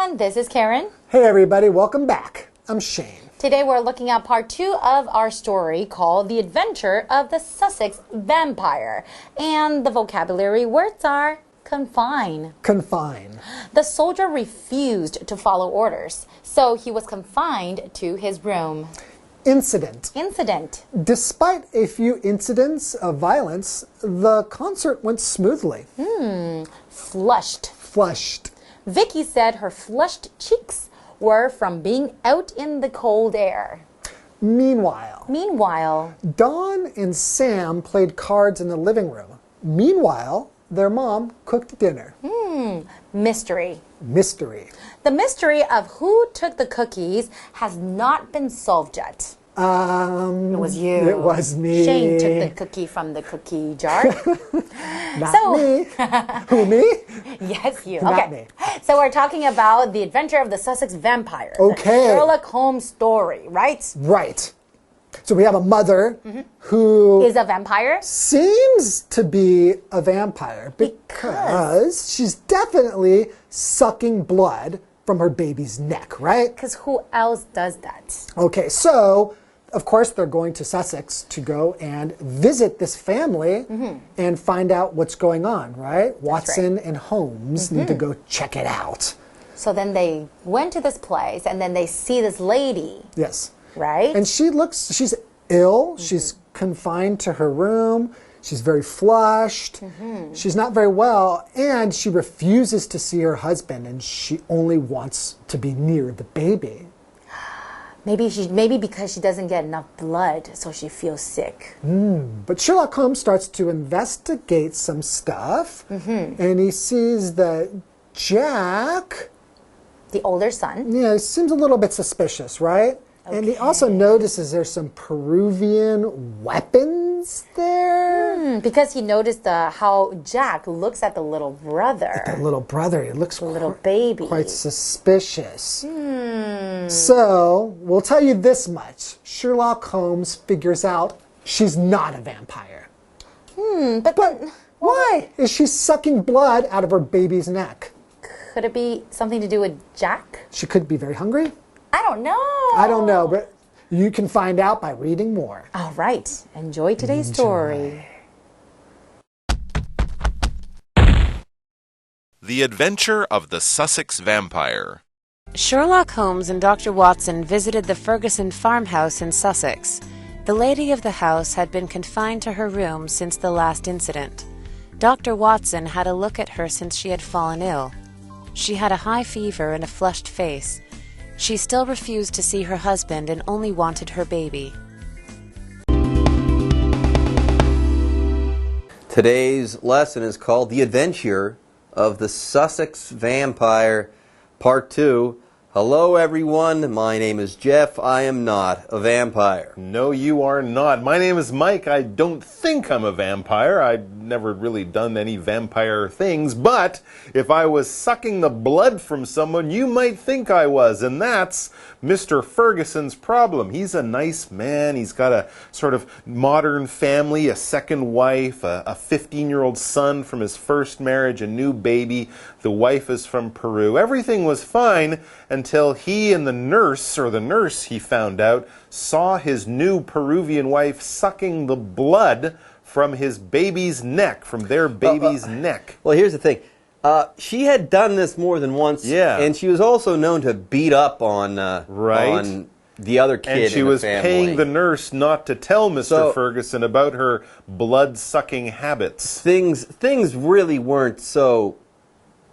everyone, this is Karen. Hey everybody, welcome back. I'm Shane. Today we're looking at part 2 of our story called The Adventure of the Sussex Vampire. And the vocabulary words are confine. Confine. The soldier refused to follow orders, so he was confined to his room. Incident. Incident. Despite a few incidents of violence, the concert went smoothly. Flushed. Flushed. Vicky said her flushed cheeks were from being out in the cold air. Meanwhile, Dawn and Sam played cards in the living room. Meanwhile, their mom cooked dinner. Mystery. Mystery. The mystery of who took the cookies has not been solved yet. It was you. It was me. Shane took the cookie from the cookie jar. Not me. Who, me? Yes, you. Not Okay. me. So we're talking about the adventure of the Sussex Vampire. Okay. The Sherlock Holmes story, right? Right. So we have a mother who Is a vampire? seems to be a vampire because she's definitely sucking blood from her baby's neck, right? Because who else does that? Okay, so of course they're going to Sussex to go and visit this family and find out what's going on, right? Watson and Holmes need to go check it out. So then they went to this place and then they see this lady, Yes. right? And she's ill, she's confined to her room, she's very flushed, she's not very well, and she refuses to see her husband, and she only wants to be near the baby. Maybe because she doesn't get enough blood, so she feels sick. But Sherlock Holmes starts to investigate some stuff, and he sees that Jack, The older son. yeah, seems a little bit suspicious, right? And he also notices there's some Peruvian weapons there. Because he noticed how Jack looks at the little brother. The little brother, he looks little baby. quite suspicious. So, we'll tell you this much. Sherlock Holmes figures out she's not a vampire. But Why is she sucking blood out of her baby's neck? could it be something to do with Jack? She could be very hungry. I don't know. I don't know, but you can find out by reading more. All right. Enjoy today's story. The Adventure of the Sussex Vampire. Sherlock Holmes and Dr. Watson visited the Ferguson farmhouse in Sussex. The lady of the house had been confined to her room since the last incident. Dr. Watson had a look at her since she had fallen ill. She had a high fever and a flushed face. She still refused to see her husband and only wanted her baby. Today's lesson is called The Adventure of the Sussex Vampire, Part 2. Hello everyone, my name is Jeff. I am not a vampire. No, you are not. My name is Mike. I don't think I'm a vampire. I've never really done any vampire things, but if I was sucking the blood from someone, you might think I was, and that's Mr. Ferguson's problem. He's a nice man. He's got a sort of modern family, a second wife, a 15-year-old son from his first marriage, a new baby. The wife is from Peru. Everything was fine until he and the nurse he found out, saw his new Peruvian wife sucking the blood from his baby's neck, from their baby's neck. Well, here's the thing. She had done this more than once, and she was also known to beat up on the other kid and she in the was family. paying the nurse not to tell Mr. Ferguson about her blood-sucking habits. Things really weren't so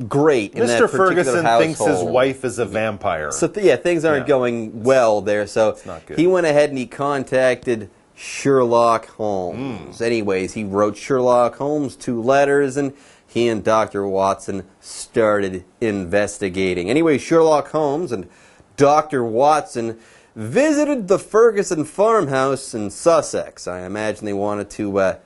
great in that Mr. particular Ferguson household. thinks his wife is a vampire. So things aren't going well there. So not good. he went ahead and he contacted Sherlock Holmes. Anyways, he wrote Sherlock Holmes 2 letters, and he and Dr. Watson started investigating. Anyway, Sherlock Holmes and Dr. Watson visited the Ferguson farmhouse in Sussex. I imagine they wanted to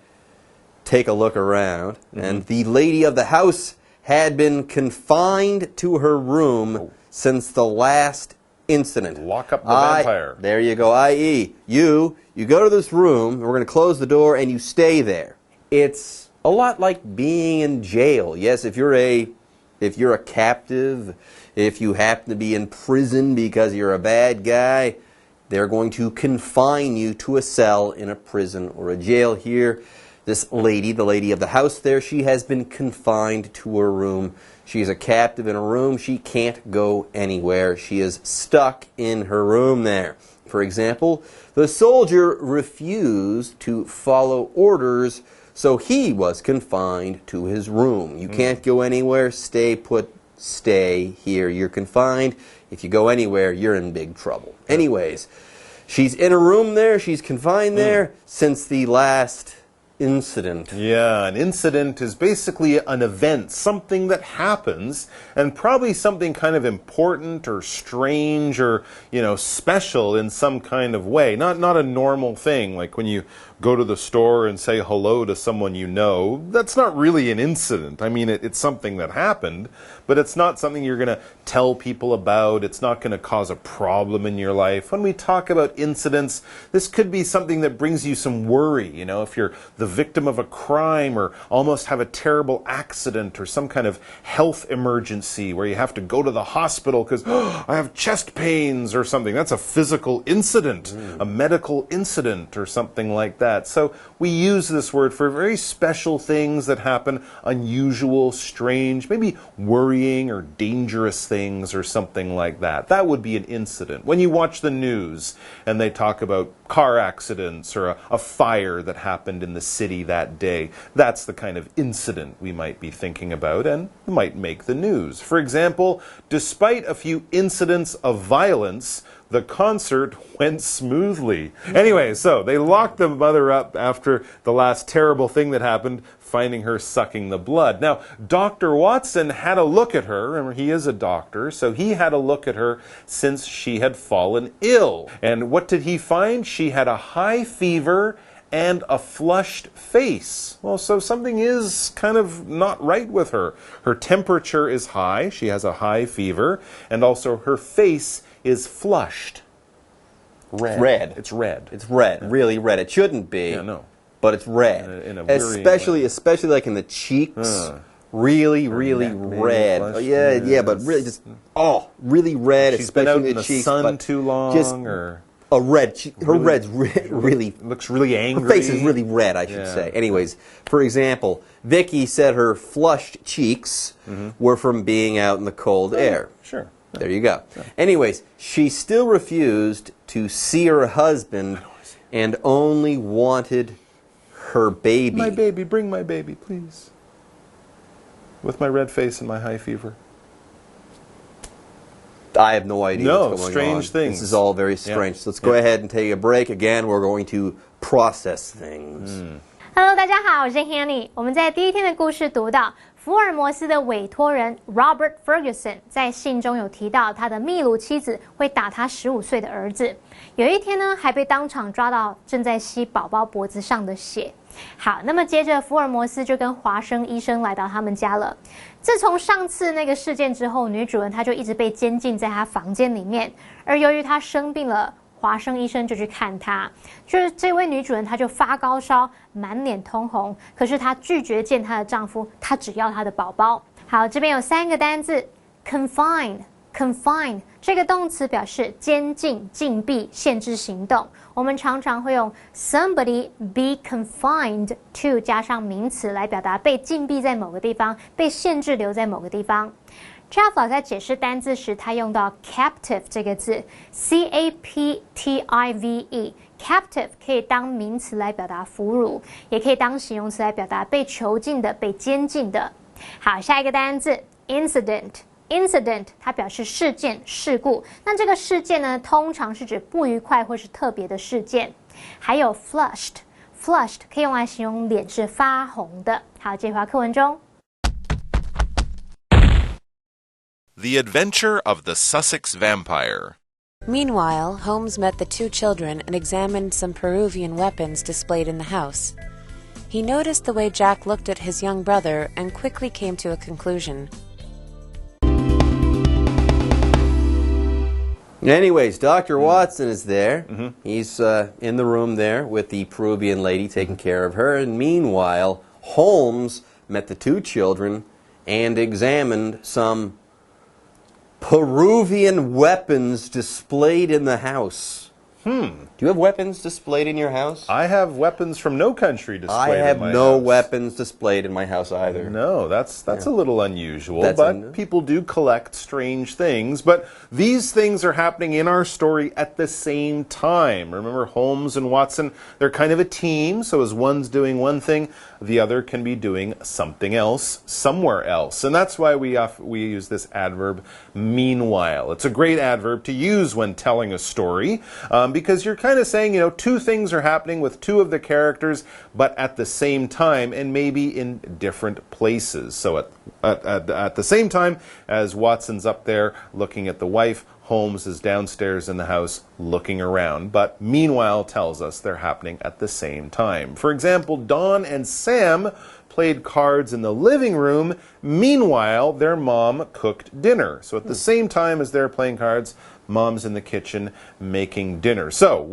take a look around. And the lady of the house had been confined to her room since the last incident. Lock up the vampire. There you go. I.e., you go to this room, we're going to close the door, and you stay there. It's a lot like being in jail. Yes, if you're a captive, If you happen to be in prison because you're a bad guy, they're going to confine you to a cell in a prison or a jail. Here, this lady, the lady of the house there, she has been confined to her room. She's a captive in a room. She can't go anywhere. She is stuck in her room there. For example, the soldier refused to follow orders, so he was confined to his room. You can't go anywhere. Stay put. Stay here. You're confined. If you go anywhere, you're in big trouble. Anyways, she's in a room there. She's confined there since the last incident. Yeah, an incident is basically an event, something that happens, and probably something kind of important or strange or, special in some kind of way. Not a normal thing, like when you go to the store and say hello to someone you know. That's not really an incident. I mean, it's something that happened, but it's not something you're going to tell people about. It's not going to cause a problem in your life. When we talk about incidents, this could be something that brings you some worry. If you're the victim of a crime or almost have a terrible accident or some kind of health emergency where you have to go to the hospital because I have chest pains or something. That's a physical incident, a medical incident or something like that. So we use this word for very special things that happen, unusual, strange, maybe worrying or dangerous things or something like that. That would be an incident. When you watch the news and they talk about car accidents or a fire that happened in the city that day, that's the kind of incident we might be thinking about and might make the news. For example, despite a few incidents of violence, the concert went smoothly. Anyway, so they locked the mother up after the last terrible thing that happened, finding her sucking the blood. Now, Dr. Watson had a look at her. Remember, he is a doctor, so he had a look at her since she had fallen ill. And what did he find? She had a high fever and a flushed face. Well, so something is kind of not right with her. Her temperature is high, she has a high fever, and also her face is flushed. Red. It's red. It's red, really red. It shouldn't be. Yeah, no. But it's red. In a especially like in the cheeks. Really red. Flushed, but really just really red. She's been out especially in the cheeks, sun too long, or a red. Her red's really looks really angry. Her face is really red, I should say. Anyways, for example, Vicky said her flushed cheeks were from being out in the cold air. Sure. There you go. Sure. Anyways, she still refused to see her husband and only wanted her baby. My baby, bring my baby, please. With my red face and my high fever. I have no idea what's going on. Strange things. This is all very strange. So let's go ahead and take a break. Again, we're going to process things. Hello， 大家好，我是 Hanny。我们在第一天的故事读到，福尔摩斯的委托人 Robert Ferguson 在信中有提到，他的秘鲁妻子会打他15岁的儿子。有一天呢，还被当场抓到正在吸宝宝脖子上的血。好，那么接着福尔摩斯就跟华生医生来到他们家了。自从上次那个事件之后，女主人她就一直被监禁在她房间里面，而由于她生病了。华生医生就去看她，就是这位女主人，她就发高烧，满脸通红，可是她拒绝见她的丈夫，她只要她的宝宝。好，这边有3个单字 ，confine 这个动词表示监禁、禁闭、限制行动。我们常常会用 somebody be confined to 加上名词来表达被禁闭在某个地方，被限制留在某个地方。Jeff 老师在解释单字时，他用到 captive 这个字 ，captive 可以当名词来表达俘虏，也可以当形容词来表达被囚禁的、被监禁的。好，下一个单字 incident 它表示事件、事故。那这个事件呢，通常是指不愉快或是特别的事件。还有 flushed 可以用来形容脸是发红的。好，这句话课文中。The Adventure of the Sussex Vampire. Meanwhile, Holmes met the two children and examined some Peruvian weapons displayed in the house. He noticed the way Jack looked at his young brother and quickly came to a conclusion. Anyways, Dr. Watson is there. He's in the room there with the Peruvian lady taking care of her. And meanwhile, Holmes met the two children and examined some Peruvian weapons displayed in the house. Do you have weapons displayed in your house? I have weapons from no country displayed I in my have house. no weapons displayed in my house either. No, that's a little unusual, That's but people do collect strange things. But these things are happening in our story at the same time. Remember, Holmes and Watson, they're kind of a team, so as one's doing one thing, the other can be doing something else somewhere else. And that's why we use this adverb, meanwhile. It's a great adverb to use when telling a story, because you're kind of saying, two things are happening with two of the characters, but at the same time, and maybe in different places. So at the same time as Watson's up there looking at the wife, Holmes is downstairs in the house looking around, but meanwhile tells us they're happening at the same time. For example, Don and Sam played cards in the living room. Meanwhile, their mom cooked dinner. So at the same time as they're playing cards, Mom's in the kitchen making dinner. So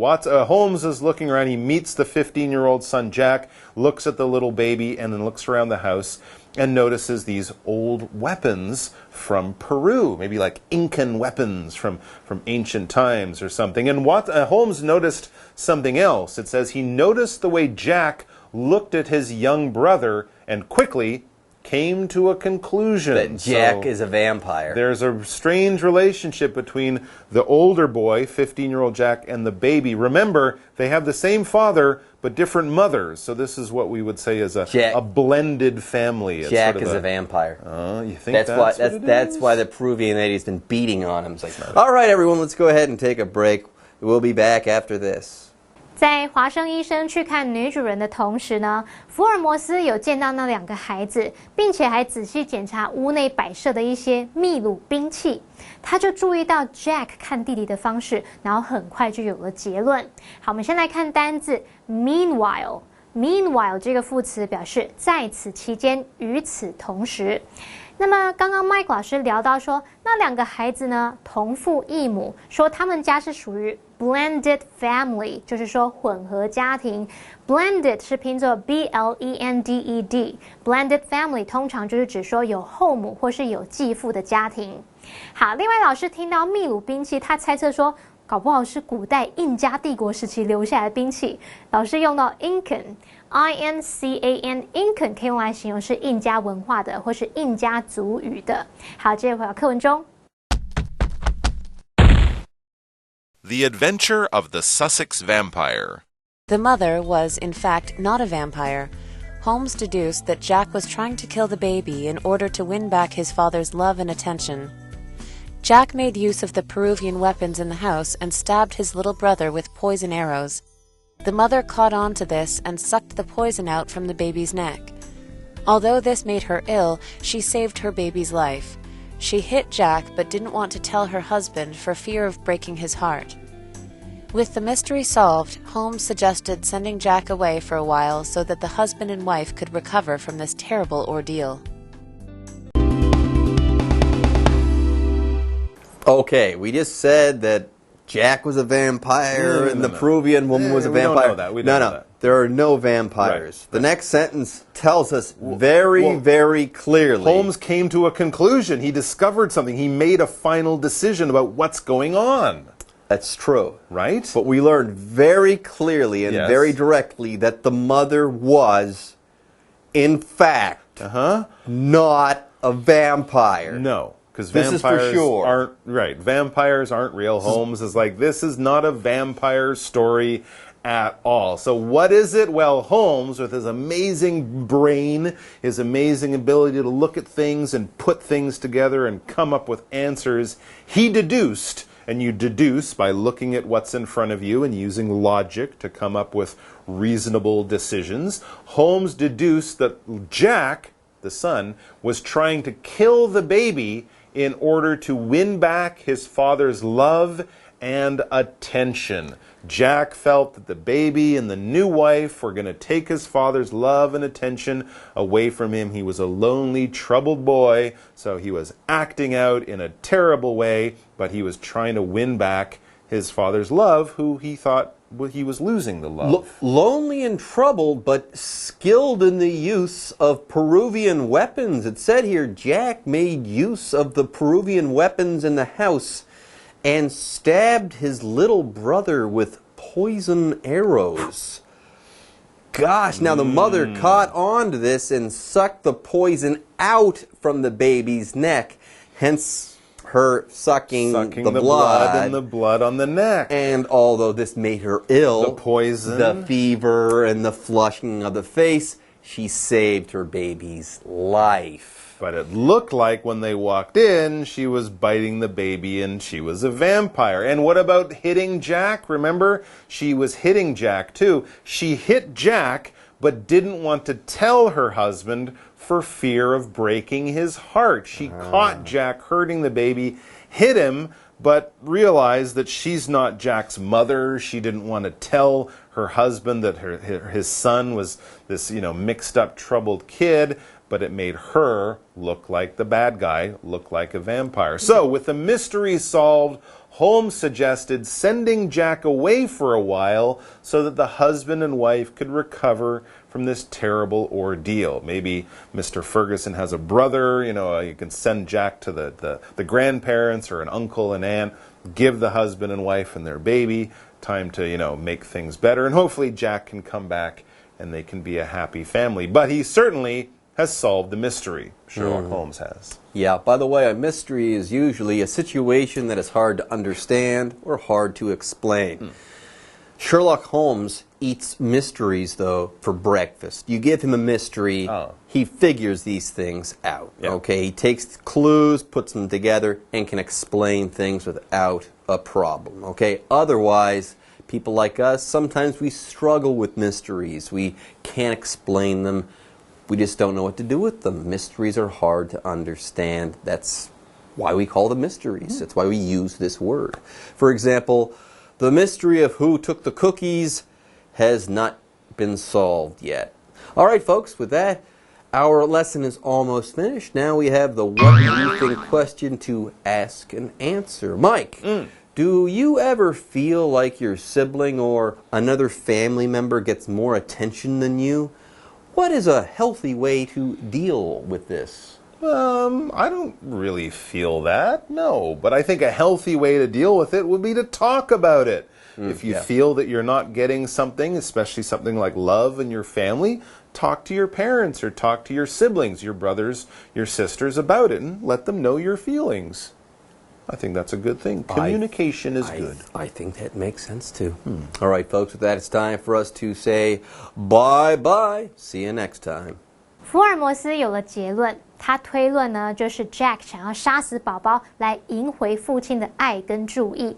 Holmes is looking around. He meets the 15-year-old son, Jack, looks at the little baby, and then looks around the house and notices these old weapons from Peru, maybe like Incan weapons from ancient times or something. And Holmes noticed something else. It says he noticed the way Jack looked at his young brother and quickly came to a conclusion. That Jack is a vampire. There's a strange relationship between the older boy, 15-year-old Jack, and the baby. Remember, they have the same father, but different mothers. So this is what we would say is a blended family. It's Jack sort of is a vampire. You think that's why the Peruvian lady's been beating on him. It's like, all right, everyone, let's go ahead and take a break. We'll be back after this. 在华生医生去看女主人的同时呢，福尔摩斯有见到那两个孩子，并且还仔细检查屋内摆设的一些秘鲁兵器。他就注意到 Jack 看弟弟的方式，然后很快就有了结论。好，我们先来看单字 meanwhile。meanwhile 这个副词表示在此期间，与此同时。那么刚刚 Mike 老师聊到说，那两个孩子呢同父异母，说他们家是属于 blended family， 就是说混合家庭。blended 是拼作 blended，blended family 通常就是指说有后母或是有继父的家庭。好，另外老师听到秘鲁兵器，他猜测说搞不好是古代印加帝国时期留下来的兵器。老师用到 Incan。Incan 可以用来形容是印加文化的或是印加族语的。好，接着回到课文中。The Adventure of the Sussex Vampire. The mother was, in fact, not a vampire. Holmes deduced that Jack was trying to kill the baby in order to win back his father's love and attention. Jack made use of the Peruvian weapons in the house and stabbed his little brother with poison arrows. The mother caught on to this and sucked the poison out from the baby's neck. Although this made her ill, she saved her baby's life. She hit Jack but didn't want to tell her husband for fear of breaking his heart. With the mystery solved, Holmes suggested sending Jack away for a while so that the husband and wife could recover from this terrible ordeal. Okay, we just said that Jack was a vampire and the Peruvian woman was a vampire. We don't know that. We don't know that. There are no vampires. Right. The next sentence tells us very clearly. Holmes came to a conclusion. He discovered something. He made a final decision about what's going on. That's true. Right? But we learned very clearly and very directly that the mother was, in fact, not a vampire. No. Because vampires aren't right. Vampires aren't real. Holmes is like, this is not a vampire story at all. So what is it? Well, Holmes, with his amazing brain, his amazing ability to look at things and put things together and come up with answers, he deduced, and you deduce by looking at what's in front of you and using logic to come up with reasonable decisions. Holmes deduced that Jack, the son, was trying to kill the baby in order to win back his father's love and attention. Jack felt that the baby and the new wife were going to take his father's love and attention away from him. He was a lonely, troubled boy, so he was acting out in a terrible way, but he was trying to win back his father's love, who he thought he was losing the love. Lonely and troubled, but skilled in the use of Peruvian weapons. It said here Jack made use of the Peruvian weapons in the house and stabbed his little brother with poison arrows. Gosh, now the mother caught on to this and sucked the poison out from the baby's neck, hence her sucking the blood and the blood on the neck. And although this made her ill, the poison, the fever, and the flushing of the face, she saved her baby's life. But it looked like when they walked in, she was biting the baby and she was a vampire. And what about hitting Jack? Remember, she was hitting Jack too. She hit Jack, but didn't want to tell her husband for fear of breaking his heart. She caught Jack hurting the baby, hit him, but realized that she's not Jack's mother. She didn't want to tell her husband that his son was this, mixed up, troubled kid. But it made her look like the bad guy, look like a vampire. So, with the mystery solved, Holmes suggested sending Jack away for a while so that the husband and wife could recover from this terrible ordeal. Maybe Mr. Ferguson has a brother, you can send Jack to the grandparents or an uncle and aunt, give the husband and wife and their baby time to, make things better. And hopefully Jack can come back and they can be a happy family. But he certainly has solved the mystery. Sherlock Holmes has. Yeah, by the way, a mystery is usually a situation that is hard to understand or hard to explain. Sherlock Holmes eats mysteries, though, for breakfast. You give him a mystery, he figures these things out. Yeah. Okay, he takes clues, puts them together, and can explain things without a problem. Okay, otherwise, people like us, sometimes we struggle with mysteries. We can't explain them. We just don't know what to do with them. Mysteries are hard to understand. That's why we call them mysteries. That's why we use this word. For example, the mystery of who took the cookies has not been solved yet. All right, folks, with that, our lesson is almost finished. Now we have the what do you think question to ask and answer. Mike, do you ever feel like your sibling or another family member gets more attention than you? What is a healthy way to deal with this? I don't really feel that, no. But I think a healthy way to deal with it would be to talk about it. If you feel that you're not getting something, especially something like love in your family, talk to your parents or talk to your siblings, your brothers, your sisters about it and let them know your feelings. I think that's a good thing. Communication is good. I think that makes sense too. All right, folks, with that, it's time for us to say bye-bye. See you next time. 福尔摩斯有了结论，他推论呢，就是 Jack 想要杀死宝宝来赢回父亲的爱跟注意。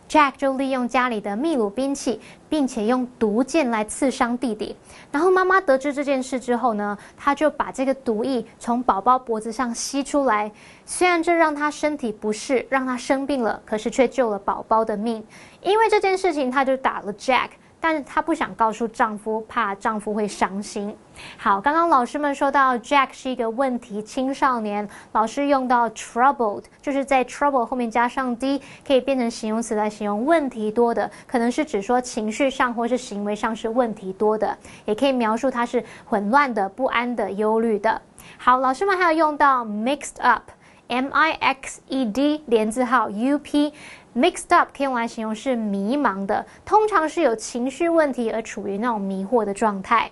Jack 就利用家里的秘鲁兵器，并且用毒箭来刺伤弟弟。然后妈妈得知这件事之后呢，她就把这个毒液从宝宝脖子上吸出来。虽然这让他身体不适，让他生病了，可是却救了宝宝的命。因为这件事情，她就打了 Jack。但是她不想告诉丈夫，怕丈夫会伤心。好，刚刚老师们说到 Jack 是一个问题青少年，老师用到 troubled， 就是在 trouble 后面加上 d， 可以变成形容词来形容问题多的，可能是指说情绪上或是行为上是问题多的，也可以描述它是混乱的、不安的、忧虑的。好，老师们还有用到 mixed up。MIXED 连字号 UP，mixed up 可以用来形容是迷茫的，通常是有情绪问题而处于那种迷惑的状态。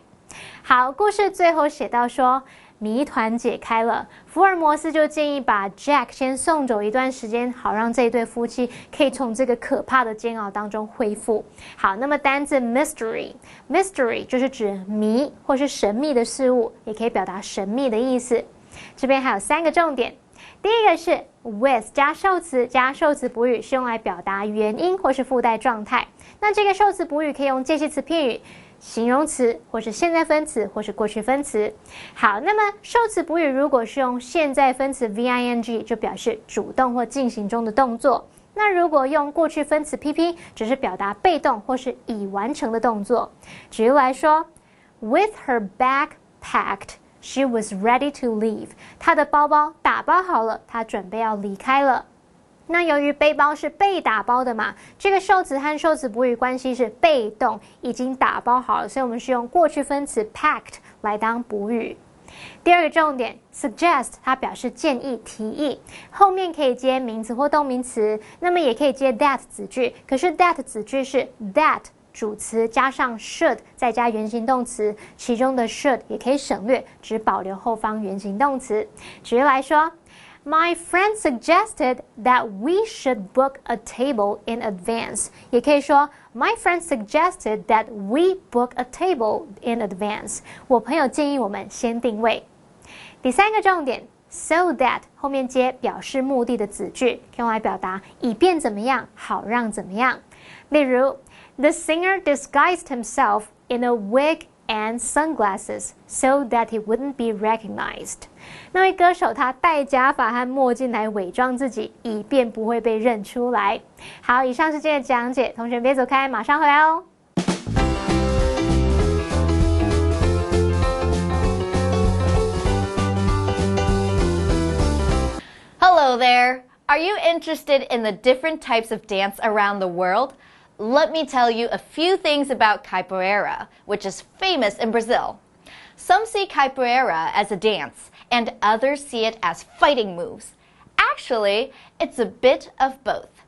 好，故事最后写到说，谜团解开了，福尔摩斯就建议把 Jack 先送走一段时间，好让这一对夫妻可以从这个可怕的煎熬当中恢复。好，那么单字 mystery 就是指谜或是神秘的事物，也可以表达神秘的意思。这边还有3个重点。第一个是 with 加受词加受词补语，是用来表达原因或是附带状态。那这个受词补语可以用介系词片语、形容词或是现在分词或是过去分词。好，那么受词补语如果是用现在分词 VING， 就表示主动或进行中的动作。那如果用过去分词 PP， 只是表达被动或是已完成的动作。举例来说 ，with her bag packed。She was ready to leave. 她的包包打包好了，她准备要离开了。那由于背包是被打包的嘛，这个受词和受词补语关系是被动，已经打包好了，所以我们是用过去分词 packed 来当补语。第二个重点 suggest 它表示建议提议，后面可以接名词或动名词，那么也可以接 that 子句，可是 that 子句是 that 主词加上 should 再加原形动词，其中的 should 也可以省略，只保留后方原形动词。举例来说，My friend suggested that we should book a table in advance. 也可以说 My friend suggested that we book a table in advance. 我朋友建议我们先定位。第三个重点 so that 后面接表示目的的子句，用来表达以便怎么样，好让怎么样。例如 The singer disguised himself in a wig and sunglasses so that he wouldn't be recognized. 那位歌手他戴假发和墨镜来伪装自己，以便不会被认出来。好，以上是今天的讲解，同学别走开，马上回来哦。Hello there! Are you interested in the different types of dance around the world? Let me tell you a few things about capoeira, which is famous in Brazil. Some see capoeira as a dance, and others see it as fighting moves. Actually, it's a bit of both.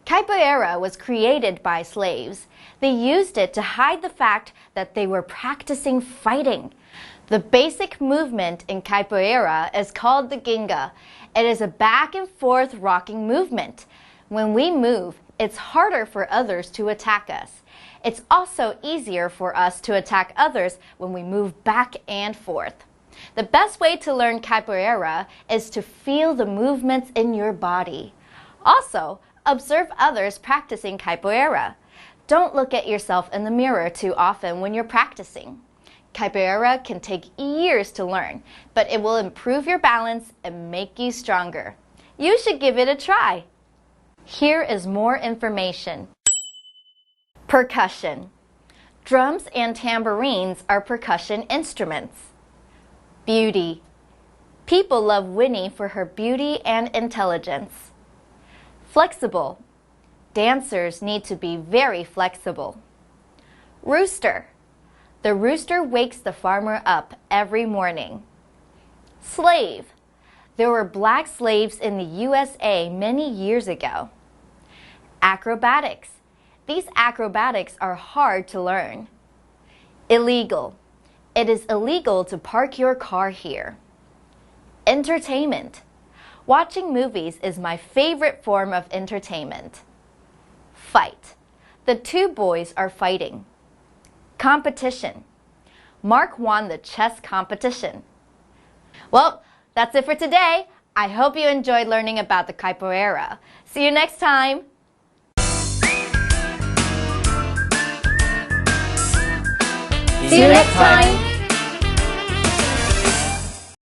Capoeira was created by slaves. They used it to hide the fact that they were practicing fighting. The basic movement in capoeira is called the ginga. It is a back and forth rocking movement. When we move, it's harder for others to attack us. It's also easier for us to attack others when we move back and forth. The best way to learn capoeira is to feel the movements in your body. Also, observe others practicing capoeira. Don't look at yourself in the mirror too often when you're practicing. Capoeira can take years to learn, but it will improve your balance and make you stronger. You should give it a try. Here is more information. Percussion. Drums and tambourines are percussion instruments. Beauty. People love Winnie for her beauty and intelligence. Flexible. Dancers need to be very flexible. Rooster. The rooster wakes the farmer up every morning. Slave. There were black slaves in the USA many years ago. Acrobatics. These acrobatics are hard to learn. Illegal. It is illegal to park your car here. Entertainment. Watching movies is my favorite form of entertainment. Fight. The two boys are fighting. Competition. Mark won the chess competition. Well, that's it for today. I hope you enjoyed learning about the capoeira. See you next time. See you next time.